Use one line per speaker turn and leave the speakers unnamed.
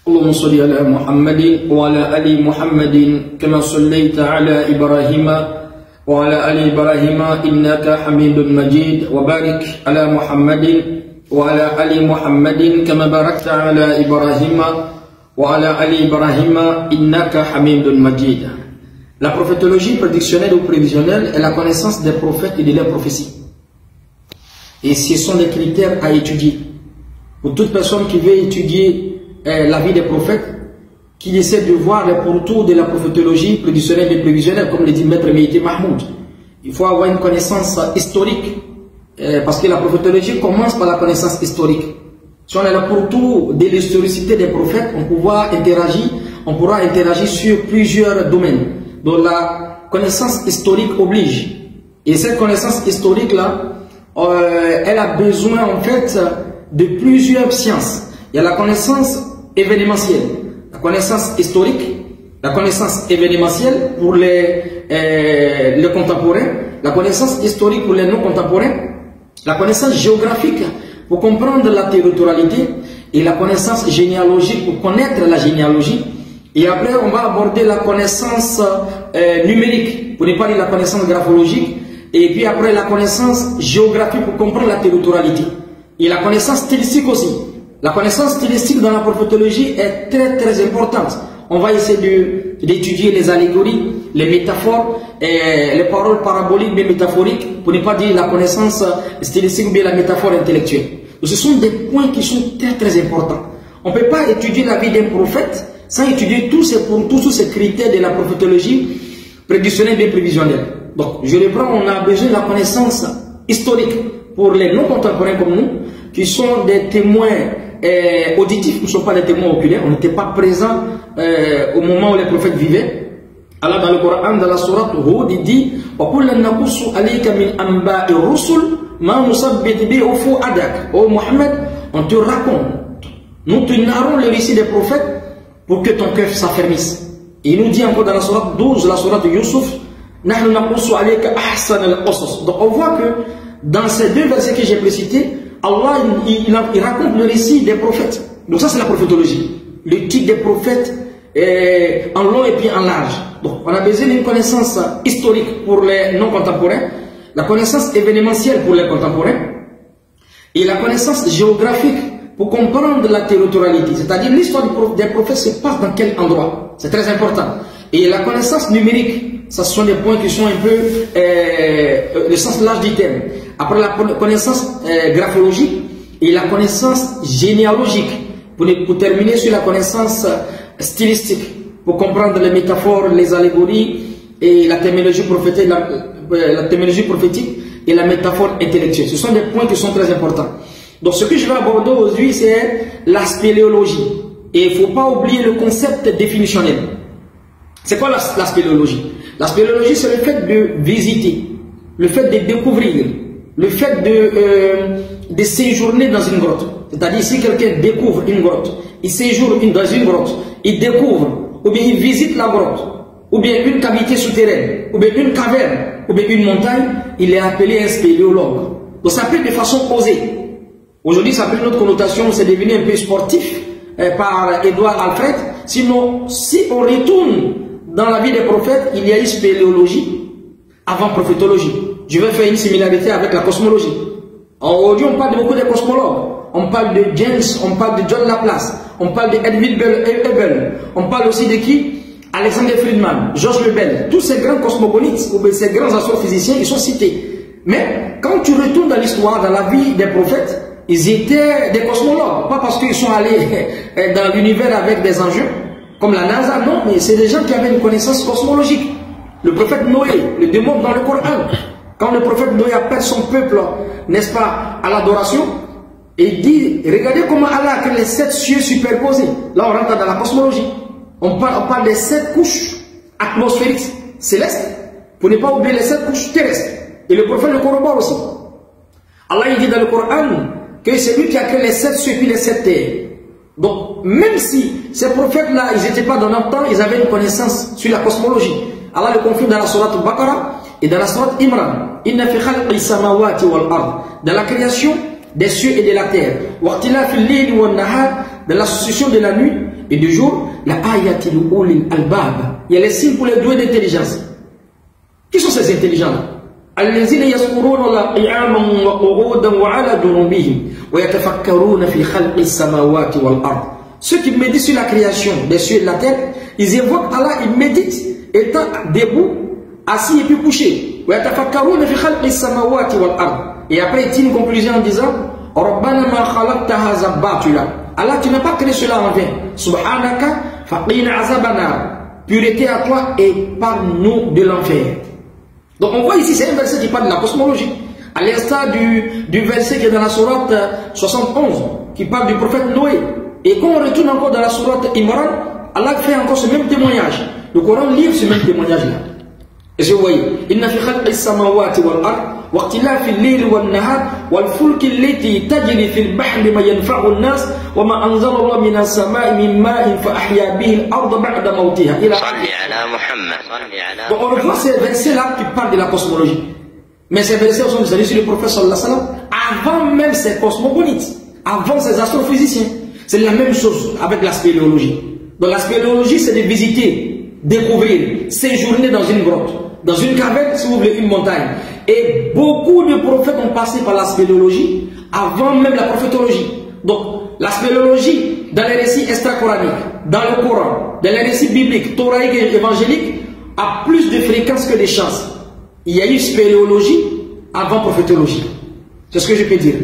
اللهم صل على محمد وعلى آل محمد كما صليت على إبراهيم وعلى آل إبراهيم إنك حميد مجيد وبارك على محمد وعلى آل محمد كما باركت على إبراهيم وعلى آل إبراهيم إنك حميد مجيد. La prophétologie prédictionnelle ou prévisionnelle est la connaissance des prophètes et de leurs prophéties. Et ce sont des critères à étudier. Pour toute personne qui veut étudier la vie des prophètes, qui essaie de voir les pourtours de la prophétologie prédictionnelle et prévisionnelle, comme le dit Maître Méïté Mahmoud, il faut avoir une connaissance historique, parce que la prophétologie commence par la connaissance historique. Si on a le pourtour de l'historicité des prophètes, on pourra interagir sur plusieurs domaines. Donc la connaissance historique oblige. Et cette connaissance historique-là, elle a besoin en fait de plusieurs sciences. Il y a la connaissance événementielle, la connaissance historique, la connaissance événementielle pour les contemporains, la connaissance historique pour les non contemporains, la connaissance géographique pour comprendre la territorialité et la connaissance généalogique pour connaître la généalogie. Et après, on va aborder la connaissance numérique, pour ne pas dire la connaissance graphologique, et puis après la connaissance géographique pour comprendre la territorialité. Et la connaissance stylistique aussi. La connaissance stylistique dans la prophétologie est très très importante. On va essayer d'étudier les allégories, les métaphores, les paroles paraboliques mais métaphoriques, pour ne pas dire la connaissance stylistique ou bien la métaphore intellectuelle. Donc, ce sont des points qui sont très très importants. On ne peut pas étudier la vie d'un prophète sans étudier tous ces critères de la prophétologie prédictionnelle et prévisionnelle. Donc, je reprends, on a besoin de la connaissance historique pour les non-contemporains comme nous, qui sont des témoins auditifs, qui ne sont pas des témoins oculaires. On n'était pas présents au moment où les prophètes vivaient. Allah dans le Coran, dans la sourate Hud, il dit وَقُلَّا نَقُصُّ عَلَيْكَ مِنْ أَنْبَاءِ الرُّسُلِ مَا نُثَبِّتُ بِهِ فُؤَادَكَ. Ô Mohammed, on te raconte, nous te narrons le récit des prophètes pour que ton cœur s'affermisse. Et il nous dit encore dans la sourate 12, la sourate Yusuf, نَحْنُ نَقُصُّ عَلَيْكَ أَحْسَنَ الْقَصَصِ. Donc on voit que dans ces deux versets que j'ai précités, Allah il raconte le récit des prophètes. Donc ça c'est la prophétologie. Le titre des prophètes en long et puis en large. Donc on a besoin d'une connaissance historique pour les non contemporains, la connaissance événementielle pour les contemporains et la connaissance géographique pour comprendre la territorialité. C'est-à-dire l'histoire des prophètes se passe dans quel endroit. C'est très important. Et la connaissance numérique, ce sont des points qui sont un peu le sens large du terme. Après la connaissance graphologique et la connaissance généalogique, pour terminer sur la connaissance stylistique, pour comprendre les métaphores, les allégories et la terminologie prophétique et la métaphore intellectuelle. Ce sont des points qui sont très importants. Donc ce que je vais aborder aujourd'hui, c'est la spéléologie. Et il ne faut pas oublier le concept définitionnel. C'est quoi la spéléologie? La spéléologie, c'est le fait de visiter, le fait de découvrir, le fait de séjourner dans une grotte. C'est-à-dire, si quelqu'un découvre une grotte, il séjourne dans une grotte, il découvre, ou bien il visite la grotte, ou bien une cavité souterraine, ou bien une caverne, ou bien une montagne, il est appelé un spéléologue. Donc ça peut être de façon osée. Aujourd'hui, ça peut être une autre connotation, c'est devenu un peu sportif par Edouard Alfred. Sinon, si on retourne dans la vie des prophètes, il y a eu spéléologie avant prophétologie. Je vais faire une similarité avec la cosmologie. Aujourd'hui, on parle de beaucoup de cosmologues. On parle de James, on parle de John Laplace, on parle de Edwin Hubble, on parle aussi de qui? Alexander Friedman, Georges Lebel. Tous ces grands cosmogonites, ou ces grands astrophysiciens, ils sont cités. Mais quand tu retournes dans l'histoire, dans la vie des prophètes, ils étaient des cosmologues. Pas parce qu'ils sont allés dans l'univers avec des enjeux, comme la NASA, non, mais c'est des gens qui avaient une connaissance cosmologique. Le prophète Noé, le démon dans le Coran. Quand le prophète Noé appelle son peuple, n'est-ce pas, à l'adoration, et il dit, regardez comment Allah a créé les 7 cieux superposés. Là, on rentre dans la cosmologie. On parle des 7 couches atmosphériques célestes, pour ne pas oublier les 7 couches terrestres. Et le prophète le corrobore aussi. Allah il dit dans le Coran que c'est lui qui a créé les 7 cieux et les 7 terres. Donc, même si ces prophètes-là, ils n'étaient pas dans notre temps, ils avaient une connaissance sur la cosmologie. Allah le confirme dans la sourate Baqarah et dans la sourate Imran. Inna fi khalqi samawati wal ard. Dans la création des cieux et de la terre. Waqtila fil layli wan nahar, dans l'association de la nuit et du jour, la ayatil ulil albab. Il y a les signes pour les doués d'intelligence. Qui sont ces intelligents-là? الذين يذكرون الله قياما وقعودا وعلى جنوبهم ويتفكرون في خلق السماوات والأرض. Ceux qui méditent sur la création des cieux et de la terre, ils évoquent Allah, ils méditent étant debout, assis et puis couché. ويتفكرون في خلق السماوات والأرض. Et après il tire une conclusion en disant ربنا ما خلقت هذا باطلا. Allah, tu n'as pas créé cela en vain. Subhanaka faqina azabana. Pureté à toi et parle-nous de l'enfer. Donc on voit ici, c'est un verset qui parle de la cosmologie. À l'instar du verset qui est dans la sourate 71, qui parle du prophète Noé. Et quand on retourne encore dans la sourate Imran, Allah fait encore ce même témoignage. Le Coran livre ce même témoignage-là. Et je vous voyez, inna fi khalqi samawati wal ard wa ikhtilafi al-layli wan nahar wal fulki allati tajri fil bahri ma yanfa'u an-nas wa ma anzala Allah min as-sama'i min ma'in fa ahya bihi al-ard ba'da mawtiha.
Salli ala Muhammad.
Donc on revoit ces versets-là qui parlent de la cosmologie. Mais ces versets sont allés sur le prophète sallallahu alayhi wa sallam avant même ces cosmogonites, avant ces astrophysiciens. C'est la même chose avec la spéléologie. Donc la spéléologie, c'est de visiter, découvrir, séjourner dans une grotte, dans une caverne, si vous voulez, une montagne. Et beaucoup de prophètes ont passé par la spéléologie avant même la prophétologie. Donc la spéléologie, dans les récits extra-coraniques, dans le Coran, dans les récits bibliques, thoraïques et évangéliques, a plus de fréquence que de chance. Il y a eu spéléologie avant prophétologie. C'est ce que je peux dire.